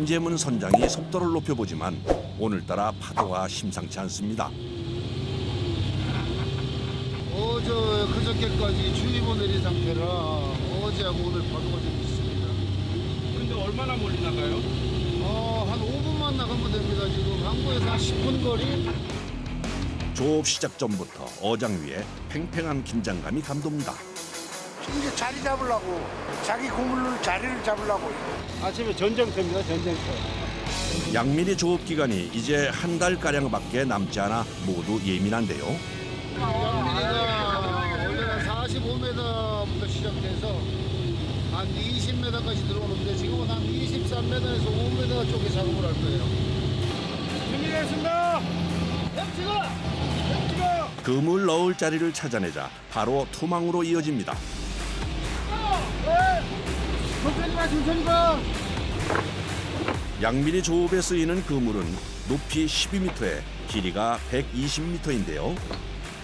김재문 선장이 속도를 높여보지만 오늘따라 파도가 심상치 않습니다. 어제 그저께까지 주의보 내린 상태라 어제하고 오늘 파도가 좀 있습니다. 근데 얼마나 멀리 나가요? 한 5분만 나가면 됩니다. 지금 항구에서 한 10분 거리. 조업 시작 전부터 어장 위에 팽팽한 긴장감이 감돕니다. 이제 자리 잡으려고 자기 고물 자리를 잡으려고. 아침에 전쟁터입니다. 전쟁터. 양미리 조업 기간이 이제 한 달가량밖에 남지 않아 모두 예민한데요. 양미리가 원래는 45m부터 시작돼서 한 20m까지 들어오는데 지금은 한 23m에서 5m 쪽에 작업을 할 거예요. 준비됐습니다. 그물 넣을 자리를 찾아내자 바로 투망으로 이어집니다. 천천히 가. 양미리 조업에 쓰이는 그물은 높이 12m에 길이가 120m인데요.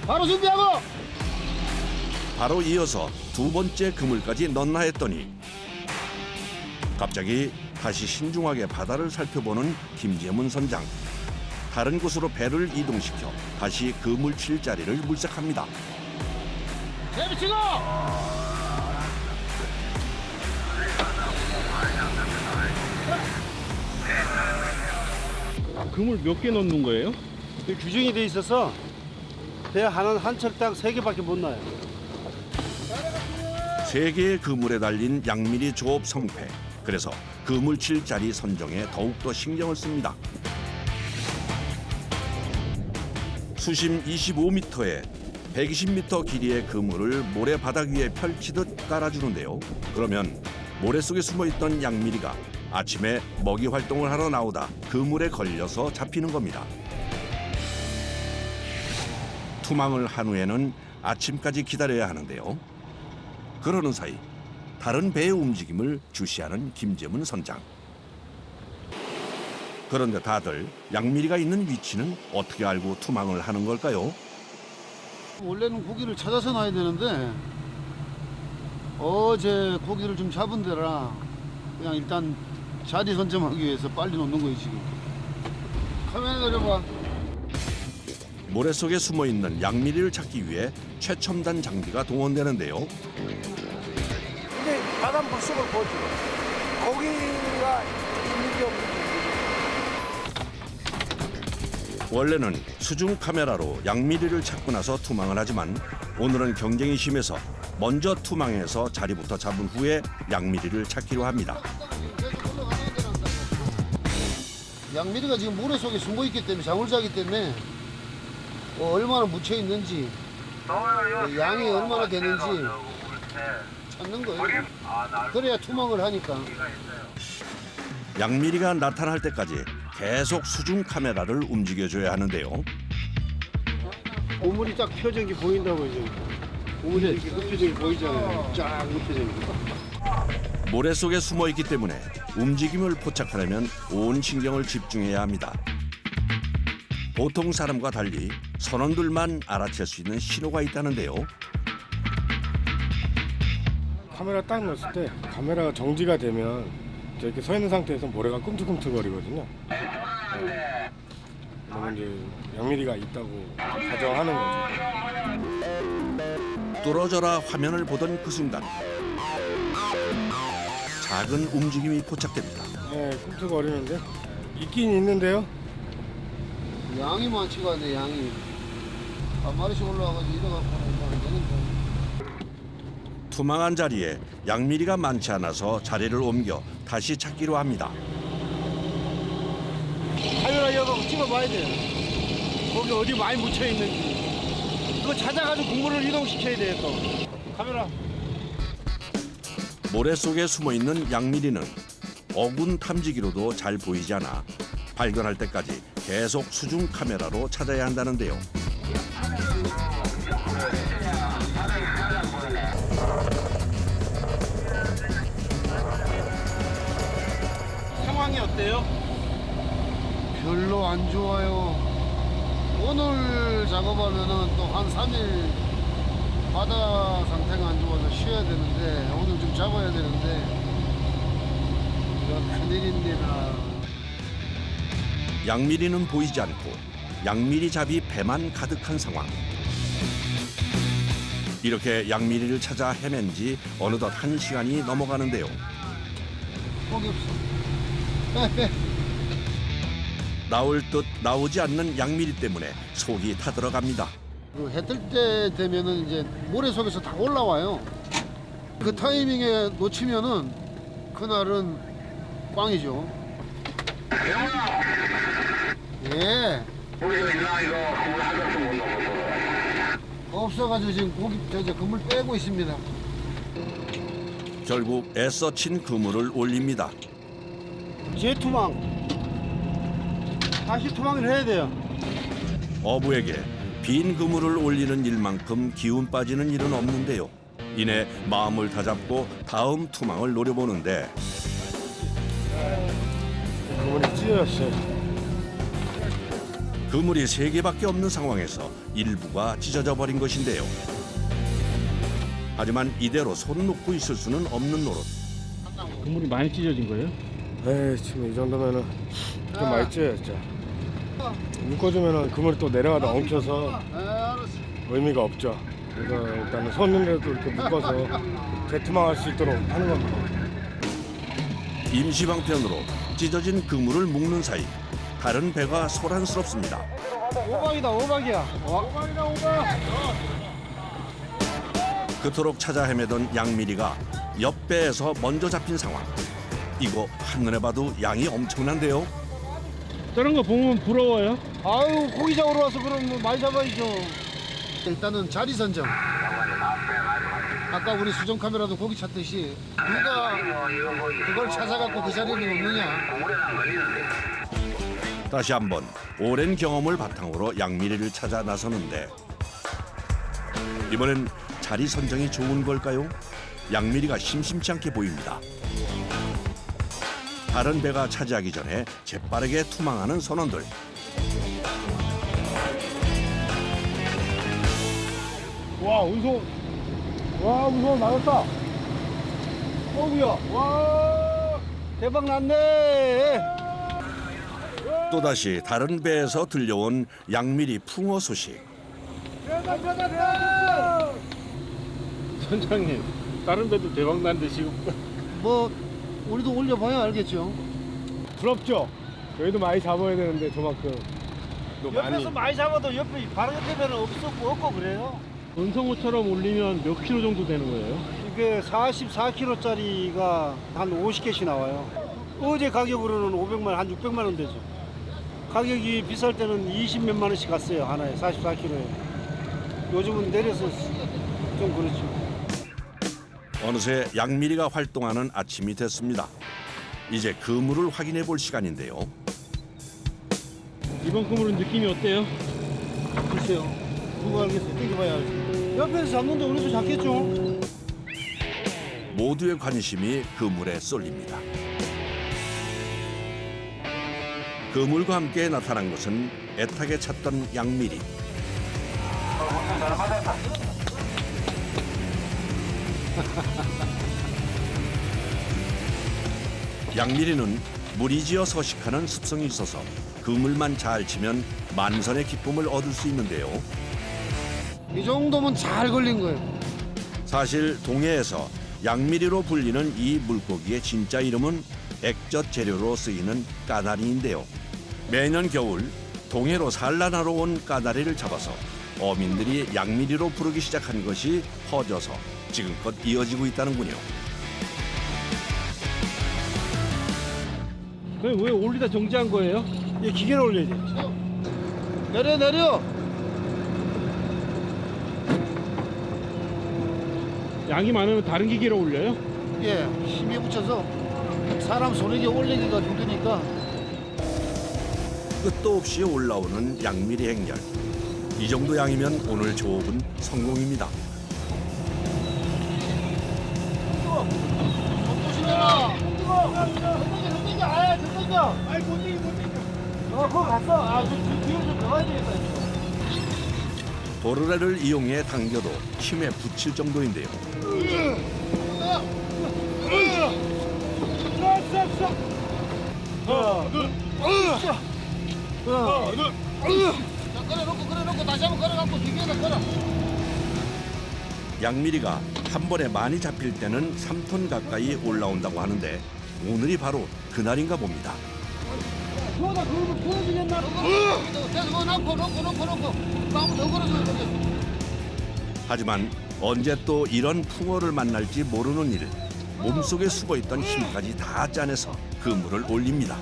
바로 준비하고. 바로 이어서 두 번째 그물까지 넣나 했더니 갑자기 다시 신중하게 바다를 살펴보는 김재문 선장. 다른 곳으로 배를 이동시켜 다시 그물 칠 자리를 물색합니다. 내비치고. 그물 몇 개 넣는 거예요? 규정이 돼 있어서 배 한 척당 3개밖에 못 놔요. 세 개의 그물에 달린 양미리 조업 성패. 그래서 그물 칠 자리 선정에 더욱더 신경을 씁니다. 수심 25m에 120m 길이의 그물을 모래 바닥 위에 펼치듯 깔아주는데요. 그러면 모래 속에 숨어있던 양미리가 아침에 먹이 활동을 하러 나오다 그물에 걸려서 잡히는 겁니다. 투망을 한 후에는 아침까지 기다려야 하는데요. 그러는 사이 다른 배의 움직임을 주시하는 김재문 선장. 그런데 다들 양미리가 있는 위치는 어떻게 알고 투망을 하는 걸까요? 원래는 고기를 찾아서 놔야 되는데 어제 고기를 좀 잡은 데라 그냥 일단 자리 선점하기 위해서 빨리 놓는 거예요 지금. 카메라 내려봐. 모래 속에 숨어 있는 양미리를 찾기 위해 최첨단 장비가 동원되는데요. 근데 바다 물속을 보죠. 고기가 있는 게 없는. 원래는 수중 카메라로 양미리를 찾고 나서 투망을 하지만 오늘은 경쟁이 심해서 먼저 투망해서 자리부터 잡은 후에 양미리를 찾기로 합니다. 양미리가 지금 모래 속에 숨어 있기 때문에 잠을 자기 때문에 얼마나 묻혀 있는지 양이 얼마나 되는지 찾는 거예요. 그래야 투망을 하니까. 양미리가 나타날 때까지 계속 수중 카메라를 움직여줘야 하는데요. 오물이 딱 펴진 게 보인다고 이제. 오물이 이렇게 흡혀진 게 보이잖아요. 쫙 흡혀진 게. 모래 속에 숨어 있기 때문에 움직임을 포착하려면 온 신경을 집중해야 합니다. 보통 사람과 달리 선원들만 알아챌 수 있는 신호가 있다는데요. 카메라 딱 넣었을 때 카메라가 정지가 되면 이렇게 서 있는 상태에서 모래가 꿈틀꿈틀거리거든요. 그러면 이제 양미리가 있다고 가정하는 거죠. 뚫어져라 화면을 보던 그 순간 작은 움직임이 포착됩니다. 네, 꿈틀거리는데 있긴 있는데요. 양이 많지가 않네 양이. 한 마리씩 올라와가지고 이래갖고는 뭐 안 되는데. 투망한 자리에 양미리가 많지 않아서 자리를 옮겨 다시 찾기로 합니다. 카메라 이어가고 찍어봐야 돼요. 거기 어디 많이 묻혀 있는지. 그거 찾아가지고 국물을 이동시켜야 돼요 또. 카메라. 모래 속에 숨어있는 양미리는 어군 탐지기로도 잘 보이지 않아 발견할 때까지 계속 수중 카메라로 찾아야 한다는데요. 상황이 어때요? 별로 안 좋아요. 오늘 작업하면은 또 한 3일 바다 상태가 안 좋아서 쉬어야 되는데 오늘 좀 잡아야 되는데 이거 큰일입니다. 양미리는 보이지 않고 양미리 잡이 배만 가득한 상황. 이렇게 양미리를 찾아 헤맨 지 어느덧 1시간이 넘어가는데요. 고기 없어. 빼. 나올 듯 나오지 않는 양미리 때문에 속이 타들어갑니다. 해 뜰 때 되면은 이제 모래 속에서 다 올라와요. 그 타이밍에 놓치면은 그날은 꽝이죠. 예. 없어가지고 지금 고기 그물 빼고 있습니다. 결국 애써 친 그물을 올립니다. 재투망. 다시 투망을 해야 돼요. 어부에게 빈 그물을 올리는 일만큼 기운 빠지는 일은 없는데요. 이내 마음을 다잡고 다음 투망을 노려보는데 그물이 찢어졌어요. 그물이 3개밖에 없는 상황에서 일부가 찢어져 버린 것인데요. 하지만 이대로 손 놓고 있을 수는 없는 노릇. 그물이 많이 찢어진 거예요? 에이, 지금 이 정도면은 좀 많이 찢어졌죠. 묶어주면은 그물이 또 내려가다 엉켜서 의미가 없죠. 그래서 일단은 손으로도 이렇게 묶어서 재투망할 수 있도록 하는 겁니다. 임시방편으로 찢어진 그물을 묶는 사이 다른 배가 소란스럽습니다. 오박이다, 오박이야. 그토록 찾아 헤매던 양미리가 옆 배에서 먼저 잡힌 상황. 이거 한눈에 봐도 양이 엄청난데요. 저런 거 보면 부러워요? 아유, 고기 잡으러 와서 그럼 뭐 많이 잡아야죠. 일단은 자리 선정. 아까 우리 수정 카메라도 고기 찾듯이 누가 그걸 찾아갖고 그 자리에 놓느냐. 다시 한번 오랜 경험을 바탕으로 양미리를 찾아 나서는데 이번엔 자리 선정이 좋은 걸까요? 양미리가 심심치 않게 보입니다. 다른 배가 차지하기 전에 재빠르게 투망하는 선원들. 와, 운송. 와, 운송 나왔다. 어구야, 와, 대박 났네. 또다시 다른 배에서 들려온 양미리 풍어 소식. 선장님, 다른 배도 대박 났는데 지금 뭐 우리도 올려봐야 알겠죠. 부럽죠? 저희도 많이 잡아야 되는데 저만큼 또 많이. 옆에서 많이 잡아도 옆에 바로 옆에 배는 없고 그래요. 은성호처럼 올리면 몇 킬로 정도 되는 거예요? 이게 44킬로짜리가 한 50개씩 나와요. 어제 가격으로는 500만 원, 한 600만 원 되죠. 가격이 비쌀 때는 20몇만 원씩 갔어요, 하나에 44킬로에. 요즘은 내려서 좀 그렇죠. 어느새 양미리가 활동하는 아침이 됐습니다. 이제 그물을 확인해 볼 시간인데요. 이번 그물은 느낌이 어때요? 글쎄요. 누가 알겠어요? 땡겨봐야 알지. 옆에서 잡는데 우리도 잡겠죠? 모두의 관심이 그물에 쏠립니다. 그물과 함께 나타난 것은 애타게 찾던 양미리. 양미리는 무리지어 서식하는 습성이 있어서 그물만 잘 치면 만선의 기쁨을 얻을 수 있는데요. 이 정도면 잘 걸린 거예요. 사실 동해에서 양미리로 불리는 이 물고기의 진짜 이름은 액젓 재료로 쓰이는 까나리인데요. 매년 겨울 동해로 산란하러 온 까나리를 잡아서 어민들이 양미리로 부르기 시작한 것이 퍼져서 지금껏 이어지고 있다는군요. 그럼 왜 올리다 정지한 거예요? 이 기계로 올려야 돼. 내려. 양이 많으면 다른 기계로 올려요? 예, 힘에 붙여서 사람 손에게 올리기가 힘드니까. 끝도 없이 올라오는 양미리 행렬. 이 정도 양이면 오늘 조업은 성공입니다. 도르래를 이용해 당겨도 힘에 붙일 정도인데요. 자, 걸어놓고 다시 한번 걸어갖고 뒤에다 걸어. 양미리가 한 번에 많이 잡힐 때는 3톤 가까이 올라온다고 하는데 오늘이 바로 그날인가 봅니다. 계속 놓고 한번 더 걸어줘야 돼. 하지만 언제 또 이런 풍어를 만날지 모르는 일. 몸속에 숨어있던 힘까지 다 짜내서 그물을 올립니다.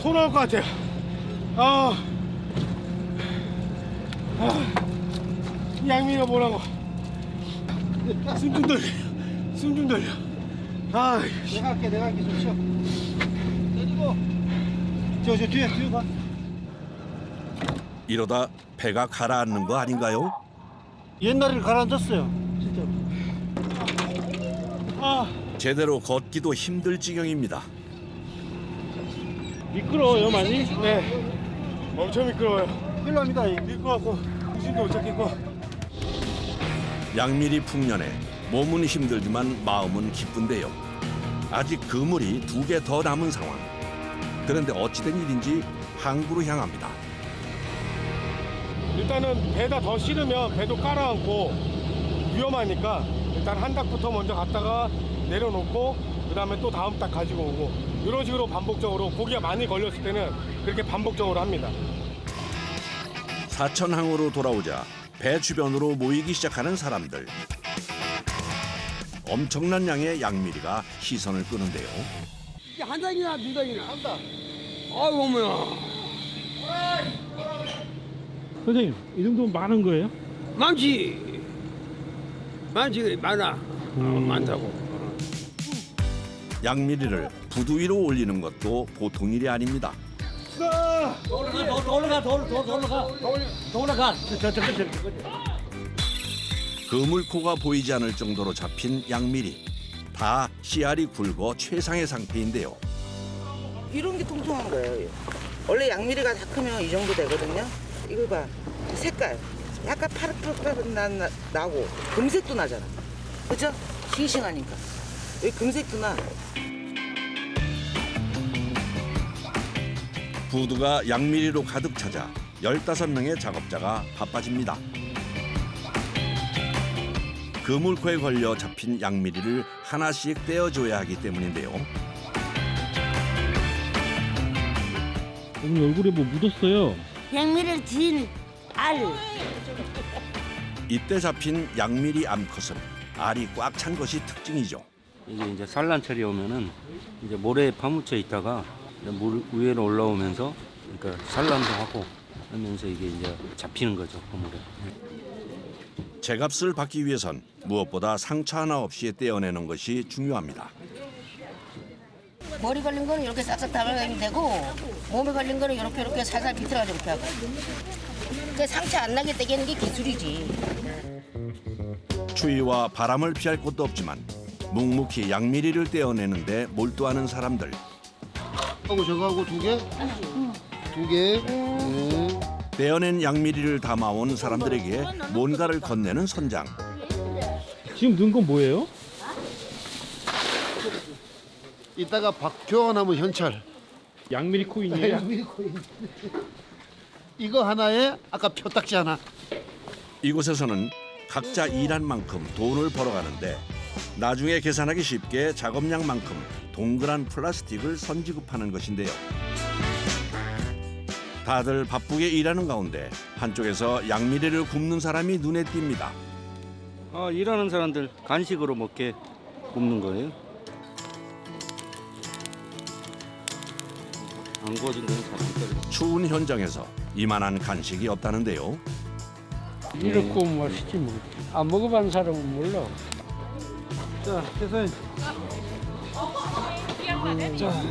토 나올 것 같아요. 양미가 뭐라고. 숨 좀 돌려. 숨 좀 돌려. 내가 할게 좀 쉬어. 내리고. 저 뒤에 가. 이러다 배가 가라앉는 거 아닌가요? 옛날에 가라앉았어요. 진짜로. 제대로 걷기도 힘들 지경입니다. 미끄러워요 많이? 네. 엄청 미끄러워요. 큰일 납니다. 미끄러워서 정신도 못 찾겠고. 양미리 풍년에 몸은 힘들지만 마음은 기쁜데요. 아직 그물이 2개 더 남은 상황. 그런데 어찌된 일인지 항구로 향합니다. 일단은 배다 더 실으면 배도 깔아앉고 위험하니까 일단 한 닭부터 먼저 갔다가 내려놓고 그다음에 또 다음 닭 가지고 오고 이런 식으로 반복적으로 고기가 많이 걸렸을 때는 그렇게 반복적으로 합니다. 사천항으로 돌아오자 배 주변으로 모이기 시작하는 사람들. 엄청난 양의 양미리가 시선을 끄는데요. 한 장이나 두 장이나 한다. 아이고 어머야. 선생님 이 정도면 많은 거예요? 많지. 많아. 많다고. 양미리를 부두 위로 올리는 것도 보통 일이 아닙니다. 올라가. 그물코가 보이지 않을 정도로 잡힌 양미리. 다 씨알이 굵어 최상의 상태인데요. 이런 게 통통한 거예요. 원래 양미리가 다 크면 이 정도 되거든요. 이거 봐. 색깔. 약간 파릇파릇 나고 금색도 나잖아. 그죠? 싱싱하니까. 여기 금색도 나. 부두가 양미리로 가득 차자 15명의 작업자가 바빠집니다. 그물코에 걸려 잡힌 양미리를 하나씩 떼어줘야 하기 때문인데요. 오늘 얼굴에 뭐 묻었어요? 양미를 진 알. 이때 잡힌 양미리 암컷은 알이 꽉 찬 것이 특징이죠. 이게 이제 산란철이 오면은 이제 모래에 파묻혀 있다가 물 위로 올라오면서 그러니까 산란도 하고 하면서 이게 이제 잡히는 거죠, 그물에. 제값을 받기 위해선 무엇보다 상처 하나 없이 떼어내는 것이 중요합니다. 머리 걸린 거는 이렇게 싹싹 담아가면 되고 몸에 걸린 거는 이렇게 살살 비틀어가지고 이렇게 하고. 그 상처 안 나게 떼기는 게 기술이지. 추위와 바람을 피할 곳도 없지만 묵묵히 양미리를 떼어내는데 몰두하는 사람들. 하고 저거하고 2개? 2개. 네. 떼어낸 양미리를 담아온 사람들에게 뭔가를 건네는 선장. 지금 넣은 건 뭐예요? 이따가 교환하면 현찰. 양미리 코인이에요? 양미리 코인. 이거 하나에 아까 표딱지 하나. 이곳에서는 각자 일한 만큼 돈을 벌어가는데 나중에 계산하기 쉽게 작업량만큼 동그란 플라스틱을 선지급하는 것인데요. 다들 바쁘게 일하는 가운데 한쪽에서 양미리를 굽는 사람이 눈에 띕니다. 일하는 사람들 간식으로 먹게 굽는 거예요. 안 구워진 건 잘. 추운 현장에서 이만한 간식이 없다는데요. 이렇게 구우면 맛있지 뭐. 안 먹어본 사람은 몰라. 자, 대사님. 자,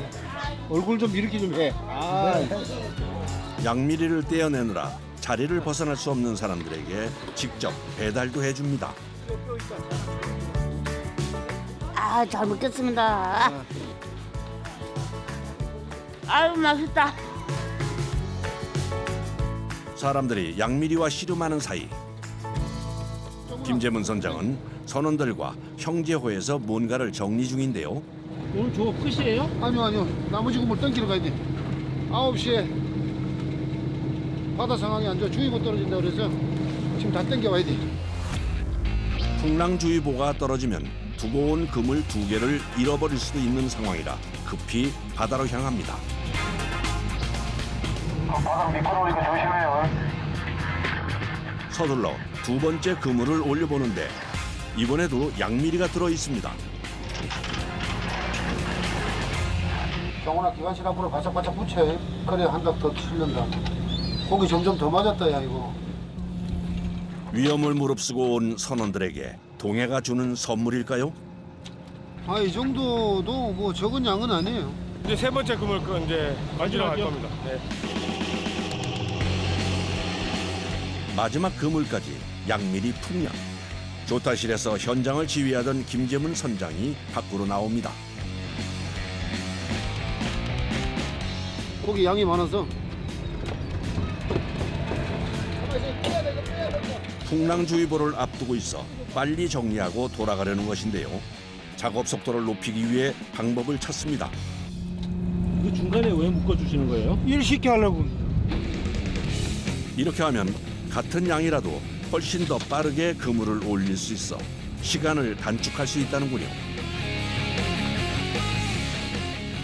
얼굴 좀 이렇게 좀 해. 양미리를 떼어내느라 자리를 벗어날 수 없는 사람들에게 직접 배달도 해줍니다. 아, 잘 먹겠습니다. 아유, 맛있다. 사람들이 양미리와 씨름하는 사이 김재문 선장은 선원들과 형제호에서 뭔가를 정리 중인데요. 오늘 저거 끝이에요? 아니요. 나머지 그물 땡기러 가야 돼. 9시에 바다 상황이 안 좋아. 주의보 떨어진다 그래서 지금 다 땡겨와야 돼. 풍랑주의보가 떨어지면 두고 온 그물 2개를 잃어버릴 수도 있는 상황이라 급히 바다로 향합니다. 바닥 미끄러우니까 조심해요. 서둘러 2번째 그물을 올려보는데 이번에도 양미리가 들어 있습니다. 경훈아 기관실 앞으로 바짝바짝 붙여. 그래 한 닭 더 치는다. 고기 점점 더 맞았다 야 이거. 위험을 무릅쓰고 온 선원들에게 동해가 주는 선물일까요? 아 이 정도도 뭐 적은 양은 아니에요. 이제 3번째 그물 이제 만지러 갈 겁니다. 네. 마지막 그물까지 양미리 풍량. 조타실에서 현장을 지휘하던 김재문 선장이 밖으로 나옵니다. 고기 양이 많아서 풍랑주의보를 앞두고 있어 빨리 정리하고 돌아가려는 것인데요. 작업 속도를 높이기 위해 방법을 찾습니다. 그 중간에 왜 묶어주시는 거예요? 일 쉽게 하려고. 이렇게 하면 같은 양이라도 훨씬 더 빠르게 그물을 올릴 수 있어 시간을 단축할 수 있다는군요.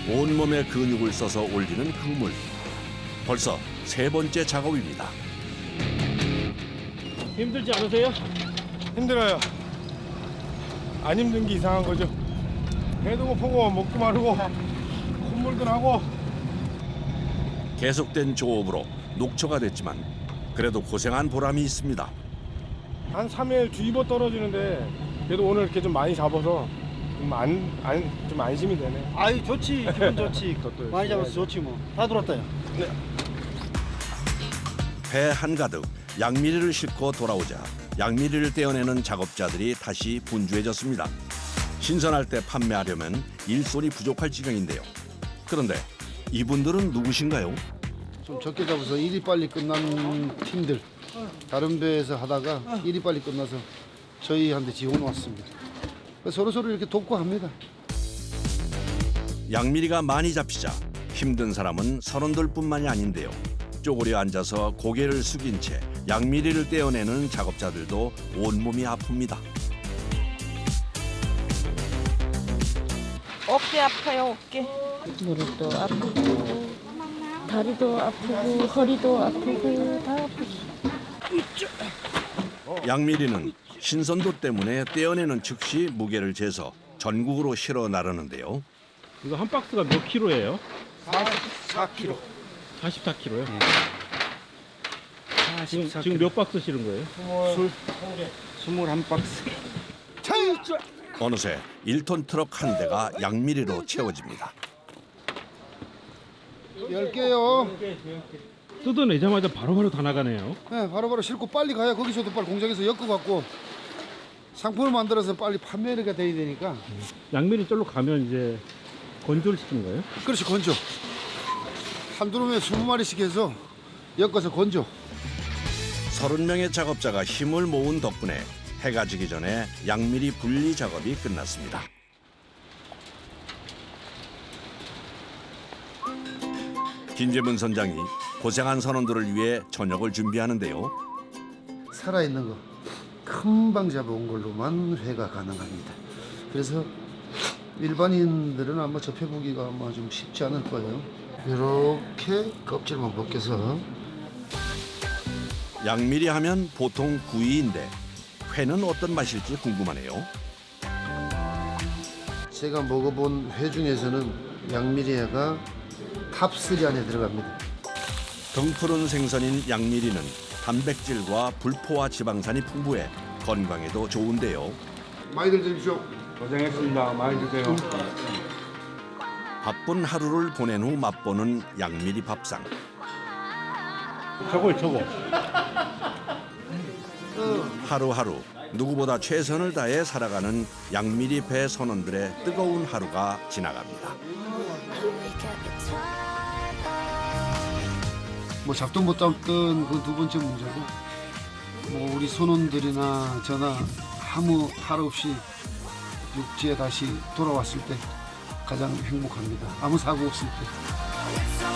온몸의 근육을 써서 올리는 그물. 벌써 3번째 작업입니다. 힘들지 않으세요? 힘들어요. 안 힘든 게 이상한 거죠. 배도 고프고 목도 마르고 콧물도 나고. 계속된 조업으로 녹초가 됐지만 그래도 고생한 보람이 있습니다. 한 3일 주의보 떨어지는데 그래도 오늘 이렇게 좀 많이 잡아서 좀 안심이 되네. 아이 좋지, 기분 좋지. 많이 잡아서 좋지 뭐. 다 들었다요. 배 한가득 양미리를 싣고 돌아오자 양미리를 떼어내는 작업자들이 다시 분주해졌습니다. 신선할 때 판매하려면 일손이 부족할 지경인데요. 그런데 이분들은 누구신가요? 좀 적게 잡아서 일이 빨리 끝난 팀들. 다른 배에서 하다가 일이 빨리 끝나서 저희한테 지원 왔습니다. 서로서로 이렇게 돕고 합니다. 양미리가 많이 잡히자 힘든 사람은 선원들뿐만이 아닌데요. 쪼그려 앉아서 고개를 숙인 채 양미리를 떼어내는 작업자들도 온몸이 아픕니다. 어깨 아파요, 어깨. 무릎도 아프고, 다리도 아프고, 허리도 아프고, 다 아프고. 양미리는 신선도 때문에 떼어내는 즉시 무게를 재서 전국으로 실어 나르는데요. 이거 한 박스가 몇 킬로예요? 44kg. 44킬로요? 지금 몇 박스 실은 거예요? 21박스. 어느새 1톤 트럭 한 대가 양미리로 채워집니다. 10개요. 뜯어내자마자 바로바로 다 나가네요. 네, 바로바로 싣고 빨리 가야 거기서도 빨리 공장에서 엮어갖고 상품을 만들어서 빨리 판매가 돼야 되니까. 양미리 절로 가면 이제 건조를 시키는 거예요? 그렇지, 건조. 한 드럼에 20마리씩 해서 엮어서 건조. 30명의 작업자가 힘을 모은 덕분에 해가 지기 전에 양미리 분리 작업이 끝났습니다. 김재문 선장이 고생한 선원들을 위해 저녁을 준비하는데요. 살아있는 거 금방 잡아온 걸로만 회가 가능합니다. 그래서 일반인들은 아마 접해보기가 아마 좀 쉽지 않을 거예요. 이렇게 껍질만 벗겨서. 양미리 하면 보통 구이인데 회는 어떤 맛일지 궁금하네요. 제가 먹어본 회 중에서는 양미리회가 탑3 안에 들어갑니다. 등푸른 생선인 양미리는 단백질과 불포화 지방산이 풍부해 건강에도 좋은데요. 많이들 드십시오. 고생했습니다. 많이 드세요. 바쁜 하루를 보낸 후 맛보는 양미리 밥상. 저거. 하루하루 누구보다 최선을 다해 살아가는 양미리 배 선원들의 뜨거운 하루가 지나갑니다. 뭐 잡든 못 잡든 그 2번째 문제고 뭐 우리 선원들이나 저나 아무 탈 없이 육지에 다시 돌아왔을 때 가장 행복합니다. 아무 사고 없을 때.